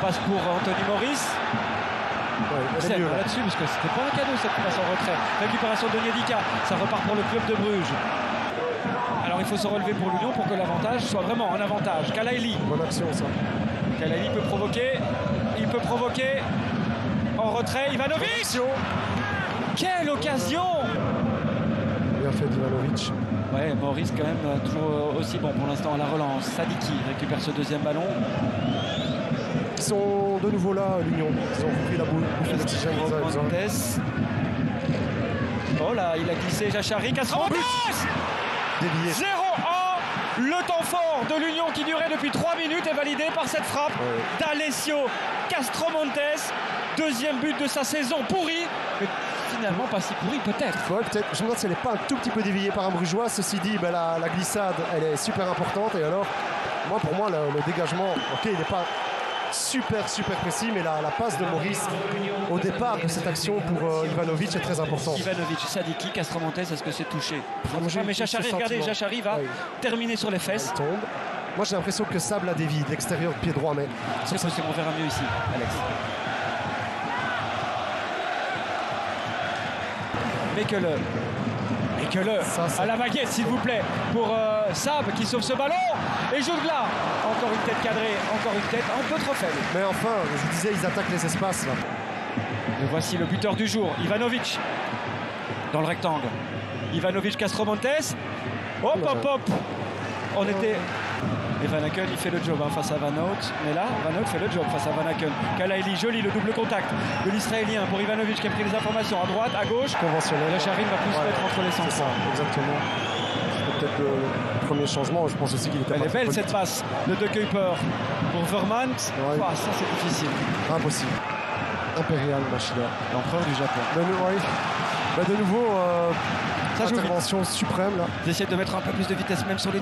Passe pour Anthony Maurice. C'est là-dessus parce que c'était pas un cadeau cette passe en retrait. Récupération de Niedika, ça repart pour le club de Bruges. Alors il faut se relever pour l'Union pour que l'avantage soit vraiment un avantage. Kalaili. Bonne action ça. Kalaili peut provoquer. Il peut provoquer. En retrait, Ivanovic. Quelle occasion! Bien fait d'Ivanovic. Ouais, Maurice quand même toujours aussi bon pour l'instant à la relance. Sadiki récupère ce deuxième ballon. Ils sont de nouveau là, l'Union. Ils ont repris la boule. Oh là, il a glissé Jachari. Castromontes. Dévié. 0-1. Le temps fort de l'Union qui durait depuis 3 minutes est validé par cette frappe d'Alessio Castromontes. Deuxième but de sa saison pourri. Mais finalement pas si pourri peut-être. Ouais, peut-être. Je me demande si elle n'est pas un tout petit peu déviée par un Brugeois. Ceci dit, ben, la glissade, elle est super importante. Et alors, pour moi, le dégagement, ok, il n'est pas super précis, mais la passe de Maurice au départ de cette action pour Ivanovic est très importante. Ivanovic, Sadiki, Castromontes, est-ce que c'est touché? Mais Jachari, regardez, Jachari va terminer sur les fesses. Elle tombe. Moi j'ai l'impression que Sable a dévié de l'extérieur de pied droit, mais c'est possible, on verra mieux ici, Alex. Mekele à la baguette s'il vous plaît pour Sab qui sauve ce ballon et Jougla. Encore une tête cadrée, encore une tête un peu trop faible. Mais enfin, je vous disais, ils attaquent les espaces là. Et voici le buteur du jour, Ivanovic. Dans le rectangle. Ivanovic, Castromontes. Hop. On était... Et Van Aken il fait le job face à Van Hout. Mais là, Van Hout fait le job face à Van Aken. Kalaili, joli le double contact de l'Israélien pour Ivanovic qui a pris les informations à droite, à gauche. Conventionnel. Le Charim va plus se mettre entre les sens. C'est ça, exactement. C'est peut-être le premier changement. Je pense aussi qu'il était. Elle est belle cette passe de De Kuyper pour Vermand. Ouais. Oh, ça c'est difficile. Impossible. Impérial Machida. L'empereur du Japon. De nouveau, intervention suprême là. Ils essaient de mettre un peu plus de vitesse même sur les...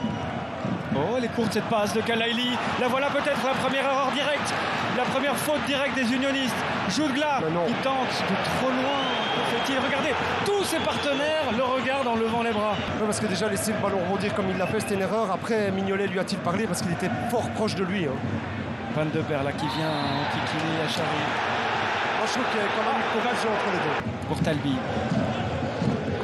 Oh, elle est courte cette passe de Kalaili. La voilà peut-être la première erreur directe. La première faute directe des unionistes. Jougla qui tente de trop loin. Fait-il, regardez, tous ses partenaires le regardent en levant les bras. Ouais, parce que déjà laisser le ballon rebondir comme il l'a fait, c'était une erreur. Après, Mignolet lui a-t-il parlé parce qu'il était fort proche de lui. Van de Beer là qui vient enquiquiner Jachari. Moi je trouve qu'il y a quand même une confusion entre les deux. Pour Talbi.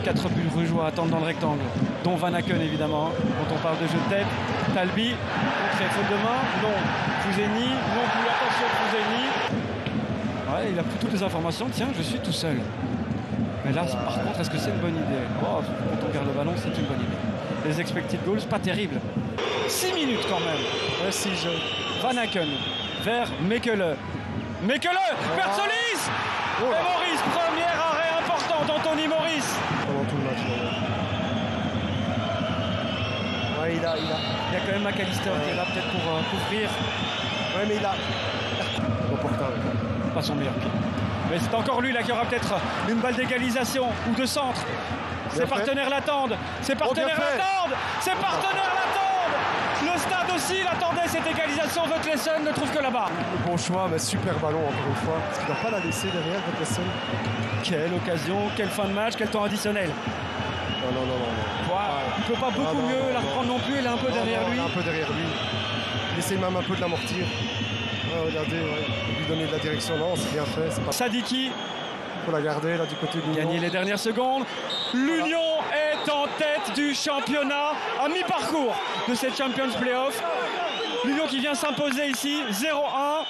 4 buts brugeois attendent dans le rectangle, dont Van Aken évidemment. Quand on parle de jeu de tête, Talbi, contré, faute de main, non. Fouzeni, non plus, attention Fouzeni. Ouais, il a plus toutes les informations, tiens, je suis tout seul. Mais là, par contre, est-ce que c'est une bonne idée? Oh, quand on garde le ballon, c'est une bonne idée. Les expected goals, pas terrible. 6 minutes quand même. Ouais, si, Van Aken vers Mekele. Vers Solis. Et Maurice, premier arrêt important d'Anthony Maurice. Pendant tout le match. Ouais, il y a quand même McAllister qui est là peut-être pour couvrir. Ouais, mais il a... Pas son meilleur pied. Mais c'est encore lui là qui aura peut-être une balle d'égalisation ou de centre. Ses partenaires l'attendent. Le stade aussi l'attendait cette égalisation. Votlesen ne trouve que là-bas. Le bon choix, mais super ballon encore une fois. Parce qu'il ne doit pas la laisser derrière Votlesen. Quelle occasion, quelle fin de match, quel temps additionnel. Non. Il ne peut pas beaucoup mieux la reprendre non plus. Elle est un peu derrière lui. Un peu derrière lui. Il essaie même un peu de l'amortir. Regardez, lui donner de la direction. Non, c'est bien fait. Pas... Sadiki. Il faut la garder là du côté de l'Union. Gagner les dernières secondes. L'Union est en tête du championnat à mi-parcours de cette Champions Playoff. L'Union qui vient s'imposer ici 0-1.